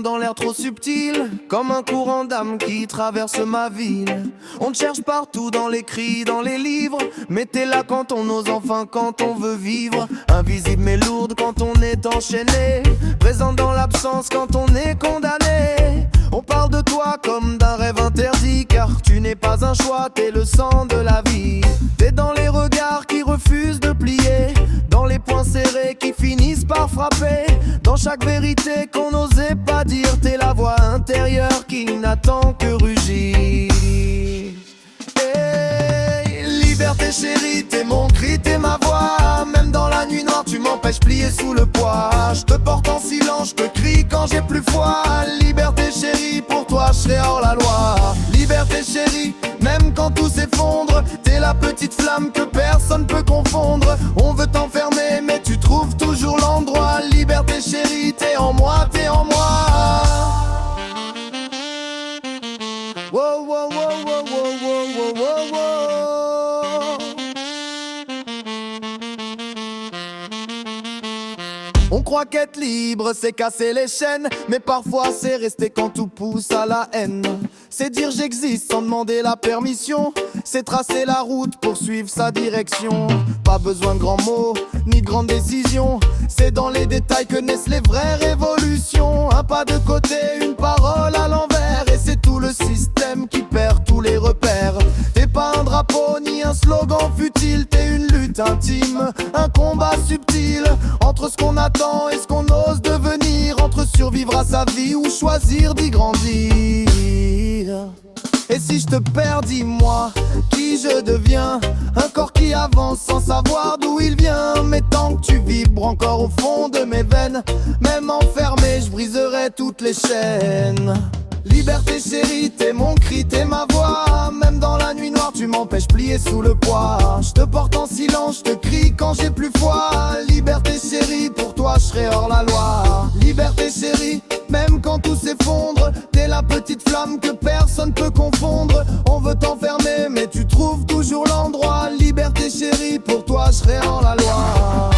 présent dans l'air trop subtil, comme un courant d'âme qui traverse ma ville. On te cherche partout dans les cris, dans les livres, mais t'es là quand on ose, enfin quand on veut vivre. Invisible mais lourde quand on est enchaîné, présent dans l'absence quand on est condamné. On parle de toi comme d'un rêve interdit, car tu n'es pas un choix, t'es le sang de la vie. T'es dans les regards qui refusent de plier, dans les poings serrés qui finissent par frapper, dans chaque vérité qu'on n'osait pas dire. T'es la voix intérieure qui n'attend que rugir. Hey, liberté chérie, t'es mon cri, t'es ma voix. Même dans la nuit noire, tu m'empêches plier sous le poids. Je te porte en silence, je te crie quand j'ai plus foi. Liberté chérie, pour toi je serai hors la loi. Liberté chérie, même quand tout s'effondre, t'es la petite flamme que personne peut confondre. On veut t'enfermer mais tu trouves toujours l'endroit. Liberté chérie, t'es en moi, t'es en moi. Wow, wow, wow, wow, wow, wow, wow, wow. On croit qu'être libre, c'est casser les chaînes, mais parfois c'est rester quand tout pousse à la haine. C'est dire j'existe sans demander la permission, c'est tracer la route pour suivre sa direction. Pas besoin de grands mots, ni de grandes décisions, c'est dans les détails que naissent les vraies révolutions. Un pas de côté, une parole à l'envers, et c'est tout le système qui perd tous les repères. T'es pas un drapeau, ni un slogan futile, t'es une lutte intime, un combat subtil, entre ce qu'on attend et ce qu'on ose devenir, entre survivre à sa vie ou choisir d'y grandir. Et si je te perds, dis-moi qui je deviens. Un corps qui avance sans savoir d'où il vient. Mais tant que tu vibres encore au fond de mes veines, même enfermé, je briserai toutes les chaînes. Liberté chérie, t'es mon cri, t'es ma voix. Même dans la nuit noire, tu m'empêches plier sous le poids. Je te porte en silence, je te crie quand j'ai plus foi. Liberté chérie, pour toi je serai hors la loi. Liberté chérie, même quand tout s'effondre, t'es la petite flamme que personne peut confondre. On veut t'enfermer mais tu trouves toujours l'endroit. Liberté chérie, pour toi je serai hors la loi.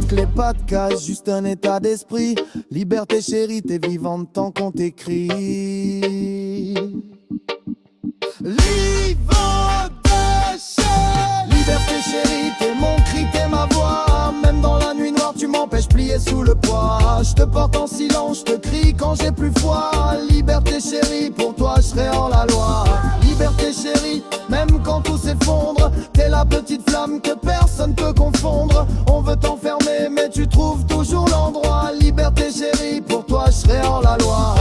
Clé, pas de cage, juste un état d'esprit. Liberté chérie, t'es vivante tant qu'on t'écrit. Liberté chérie, liberté chérie, t'es mon cri, t'es ma voix. Même dans la nuit noire, tu m'empêches plier sous le poids. Je te porte en silence, je te crie quand j'ai plus foi. Liberté chérie, pour toi je serai hors la loi. Liberté chérie, même quand tout s'effondre, t'es la petite flamme que personne peut confondre. On veut t'enfermer mais tu trouves toujours l'endroit. Liberté chérie, pour toi je serai hors la loi.